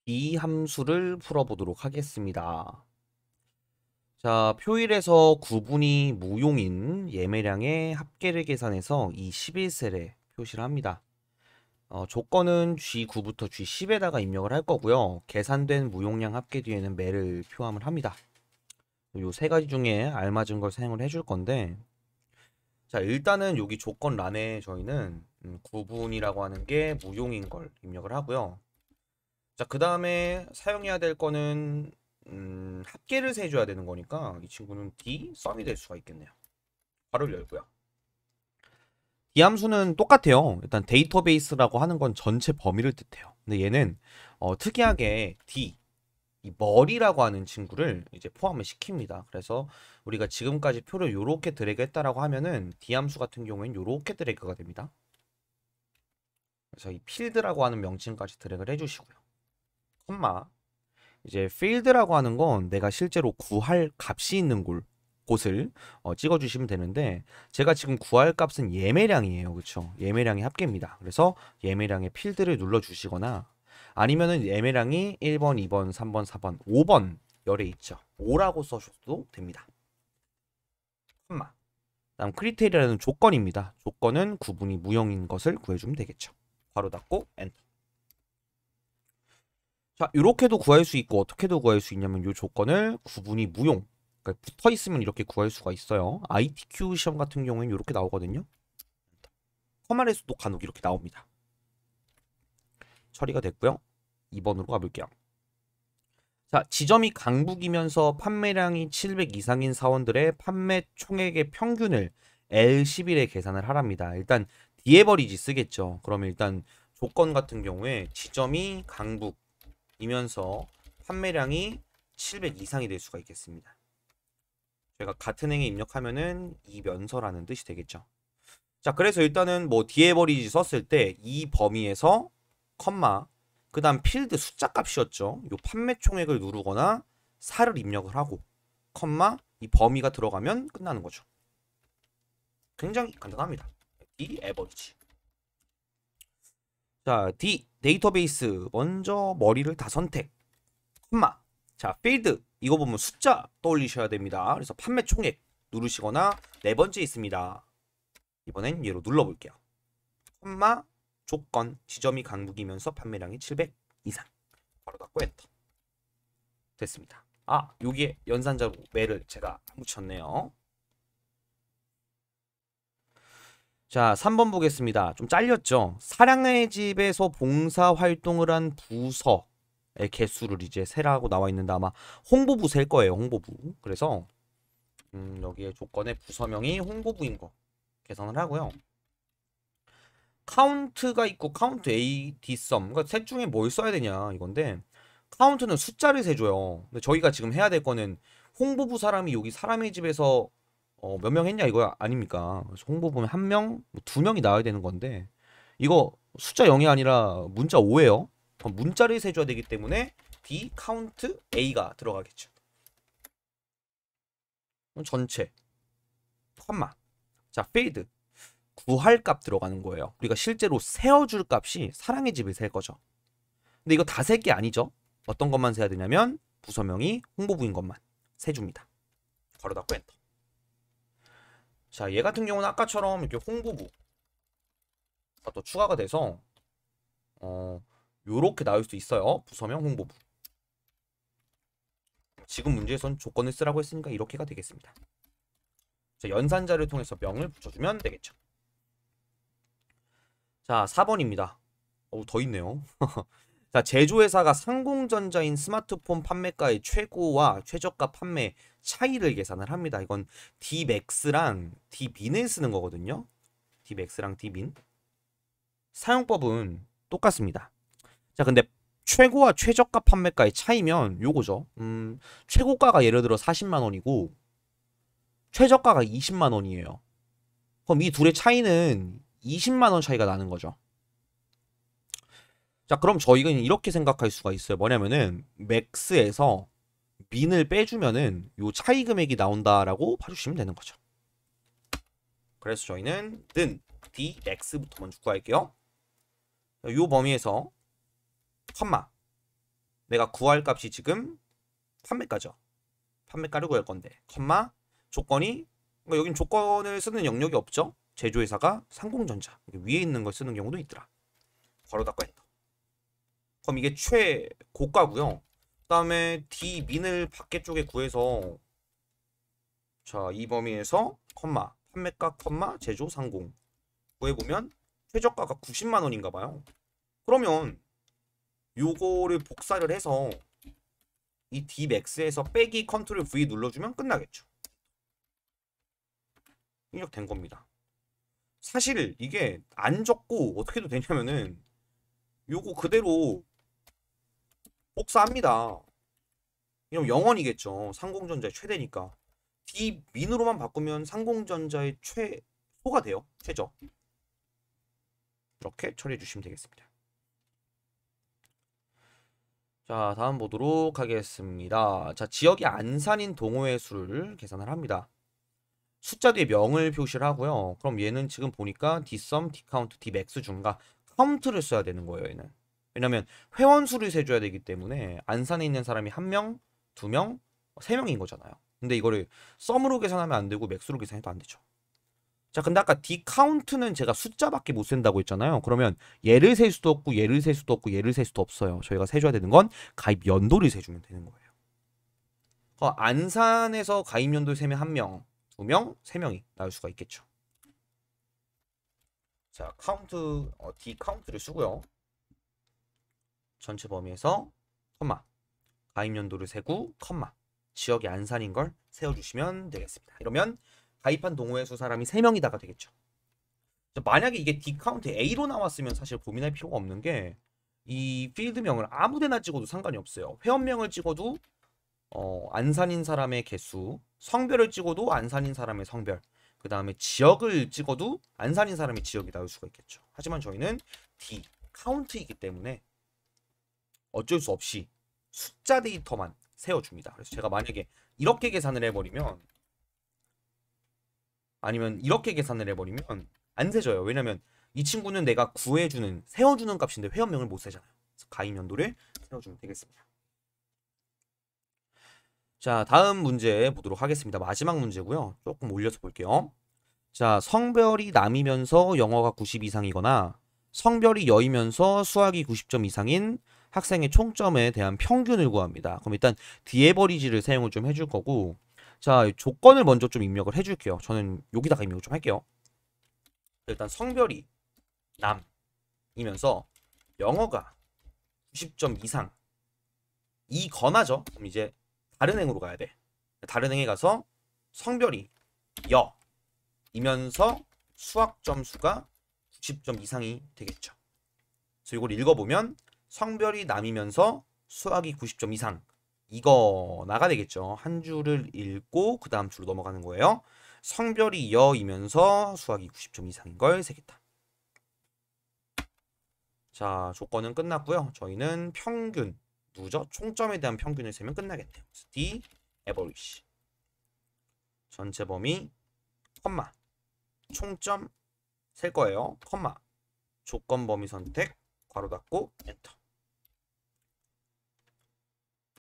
이 함수를 풀어보도록 하겠습니다. 자, 표일에서 구분이 무용인 예매량의 합계를 계산해서 이 11셀에 표시를 합니다. 조건은 G9부터 G10에다가 입력을 할 거고요. 계산된 무용량 합계 뒤에는 매를 표함을 합니다. 요 세 가지 중에 알맞은 걸 사용을 해줄 건데, 자, 일단은 여기 조건란에 저희는 구분이라고 하는 게 무용인 걸 입력을 하고요. 자, 그 다음에 사용해야 될 거는 합계를 세줘야 되는 거니까 이 친구는 D 썸이 될 수가 있겠네요. 괄호를 열고요. D 함수는 똑같아요. 일단 데이터베이스라고 하는 건 전체 범위를 뜻해요. 근데 얘는 특이하게 D 이 머리라고 하는 친구를 이제 포함을 시킵니다. 그래서 우리가 지금까지 표를 요렇게 드래그 했다라고 하면은 D 함수 같은 경우에는 요렇게 드래그가 됩니다. 그래서 이 필드라고 하는 명칭까지 드래그를 해주시고요. 콤마 이제 필드라고 하는 건 내가 실제로 구할 값이 있는 곳을 찍어주시면 되는데, 제가 지금 구할 값은 예매량이에요. 그렇죠? 예매량의 합계입니다. 그래서 예매량의 필드를 눌러주시거나 아니면은 예매량이 1번, 2번, 3번, 4번, 5번 열에 있죠. 5라고 써주셔도 됩니다. 콤마. 다음 크리테리아는 조건입니다. 조건은 구분이 무형인 것을 구해주면 되겠죠. 괄호 닫고 엔터. 자, 이렇게도 구할 수 있고 어떻게도 구할 수 있냐면 이 조건을 구분이 무용, 그러니까 붙어 있으면 이렇게 구할 수가 있어요. ITQ 시험 같은 경우에는 이렇게 나오거든요. 커말에서도 간혹 이렇게 나옵니다. 처리가 됐고요. 2번으로 가볼게요. 자, 지점이 강북이면서 판매량이 700 이상인 사원들의 판매 총액의 평균을 L11에 계산을 하랍니다. 일단 뒤에 버리지 쓰겠죠. 그러면 일단 조건 같은 경우에 지점이 강북이면서 판매량이 700 이상이 될 수가 있겠습니다. 제가 같은 행에 입력하면은 이면서라는 뜻이 되겠죠. 자, 그래서 일단은 뭐 뒤에 버리지 썼을 때 이 범위에서 컴마 그 다음 필드 숫자 값이었죠. 요 판매 총액을 누르거나 4를 입력을 하고 컴마 이 범위가 들어가면 끝나는 거죠. 굉장히 간단합니다. D 에버리지. 자, D 데이터베이스 먼저 머리를 다 선택 콤마. 자, 필드 이거 보면 숫자 떠올리셔야 됩니다. 그래서 판매 총액 누르시거나 네 번째 있습니다. 이번엔 얘로 눌러볼게요. 콤마 조건 지점이 강북이면서 판매량이 700 이상. 바로 닫고 엔터. 됐습니다. 아, 여기에 연산자로 매를 제가 묻혔네요. 자, 3번 보겠습니다. 좀 잘렸죠? 사랑의 집에서 봉사 활동을 한 부서의 개수를 이제 세라고 나와 있는데 아마 홍보부 셀 거예요. 홍보부. 그래서 여기에 조건에 부서명이 홍보부인 거 계산을 하고요. 카운트가 있고 카운트 A, D 썸. 그러니까 셋 중에 뭘 써야 되냐 이건데, 카운트는 숫자를 세줘요. 근데 저희가 지금 해야 될 거는 홍보부 사람이 여기 사람의 집에서 몇 명 했냐 이거 아닙니까? 그래서 홍보부면 한 명, 두 명이 나와야 되는 건데 이거 숫자 0이 아니라 문자 5예요. 그럼 문자를 세줘야 되기 때문에 D 카운트 A가 들어가겠죠. 그럼 전체 컴마. 자, 필드 구할 값 들어가는 거예요. 우리가 실제로 세어줄 값이 사랑의 집을 셀 거죠. 근데 이거 다 셀 게 아니죠. 어떤 것만 세야 되냐면 부서명이 홍보부인 것만 세줍니다. 바로 닫고 엔터. 자, 얘 같은 경우는 아까처럼 이렇게 홍보부가 또 추가가 돼서 요렇게 나올 수 있어요. 부서명 홍보부. 지금 문제에선 조건을 쓰라고 했으니까 이렇게가 되겠습니다. 자, 연산자를 통해서 명을 붙여주면 되겠죠. 자, 4번입니다. 더 있네요. 자, 제조회사가 상공전자인 스마트폰 판매가의 최고와 최저가 판매 차이를 계산을 합니다. 이건 Dmax랑 Dmin을 쓰는 거거든요. Dmax랑 Dmin. 사용법은 똑같습니다. 자, 근데 최고와 최저가 판매가의 차이면 요거죠. 최고가가 예를 들어 40만 원이고 최저가가 20만 원이에요. 그럼 이 둘의 차이는 20만 원 차이가 나는 거죠. 자, 그럼 저희는 이렇게 생각할 수가 있어요. 뭐냐면은 맥스에서 민을 빼주면은 요 차이 금액이 나온다라고 봐주시면 되는 거죠. 그래서 저희는 는 D X부터 먼저 구할게요. 요 범위에서 컴마 내가 구할 값이 지금 판매가죠. 판매가를 구할 건데, 컴마 조건이, 그러니까 여긴 조건을 쓰는 영역이 없죠. 제조회사가 상공전자 위에 있는 걸 쓰는 경우도 있더라. 괄호 닫고 엔터. 그럼 이게 최고가고요. 그 다음에 D 민을 밖에 쪽에 구해서, 자, 이 범위에서 컴마 판매가 컴마 제조 상공 구해보면 최저가가 90만 원인가 봐요. 그러면 요거를 복사를 해서 이 Dmax에서 빼기 컨트롤 V 눌러주면 끝나겠죠. 입력된 겁니다. 사실 이게 안 적고 어떻게 해도 되냐면은 요거 그대로 복사합니다. 이러면 0원이겠죠. 상공전자의 최대니까. D 민으로만 바꾸면 상공전자의 최소가 돼요. 최저. 이렇게 처리해 주시면 되겠습니다. 자, 다음 보도록 하겠습니다. 자, 지역이 안산인 동호회 수를 계산을 합니다. 숫자 뒤에 명을 표시를 하고요. 그럼 얘는 지금 보니까 Dsum, Dcount, Dmax 중과 카운트를 써야 되는 거예요, 얘는. 왜냐면 회원 수를 세줘야 되기 때문에 안산에 있는 사람이 1명, 2명, 3명인 거잖아요. 근데 이거를 썸으로 계산하면 안 되고 맥스로 계산해도 안 되죠. 자, 근데 아까 Dcount는 제가 숫자밖에 못 센다고 했잖아요. 그러면 얘를 셀 수도 없고 얘를 셀 수도 없고 얘를 셀 수도 없어요. 저희가 세줘야 되는 건 가입 연도를 세주면 되는 거예요. 안산에서 가입 연도를 세면 1명, 2명, 3명이 나올 수가 있겠죠. 자, 카운트, D카운트를 쓰고요. 전체 범위에서 컴마 가입 연도를 세고 컴마 지역이 안산인 걸 세워주시면 되겠습니다. 이러면 가입한 동호회 수 사람이 3명이다가 되겠죠. 만약에 이게 D카운트 A로 나왔으면 사실 고민할 필요가 없는 게 이 필드명을 아무데나 찍어도 상관이 없어요. 회원명을 찍어도 안산인 사람의 개수, 성별을 찍어도 안산인 사람의 성별, 그 다음에 지역을 찍어도 안산인 사람의 지역이 나올 수가 있겠죠. 하지만 저희는 D카운트이기 때문에 어쩔 수 없이 숫자 데이터만 세워줍니다. 그래서 제가 만약에 이렇게 계산을 해버리면, 아니면 이렇게 계산을 해버리면 안 세져요. 왜냐면 이 친구는 내가 구해주는, 세워주는 값인데 회원명을 못 세잖아요. 그래서 가입 연도를 세워주면 되겠습니다. 자, 다음 문제 보도록 하겠습니다. 마지막 문제고요. 조금 올려서 볼게요. 자, 성별이 남이면서 영어가 90 이상이거나 성별이 여이면서 수학이 90점 이상인 학생의 총점에 대한 평균을 구합니다. 그럼 일단 디에버리지를 사용을 좀 해줄 거고, 자, 조건을 먼저 좀 입력을 해줄게요. 저는 여기다가 입력을 좀 할게요. 일단 성별이 남이면서 영어가 90점 이상 이거나죠. 그럼 이제 다른 행으로 가야 돼. 다른 행에 가서 성별이 여이면서 수학 점수가 90점 이상이 되겠죠. 그래서 이걸 읽어보면 성별이 남이면서 수학이 90점 이상, 이거나가 되겠죠. 한 줄을 읽고 그 다음 줄로 넘어가는 거예요. 성별이 여이면서 수학이 90점 이상인 걸 세겠다. 자, 조건은 끝났고요. 저희는 평균, 누죠? 총점에 대한 평균을 세면 끝나겠네요. D average 전체 범위 컴마 총점 셀 거예요. 컴마 조건 범위 선택 괄호 닫고 엔터.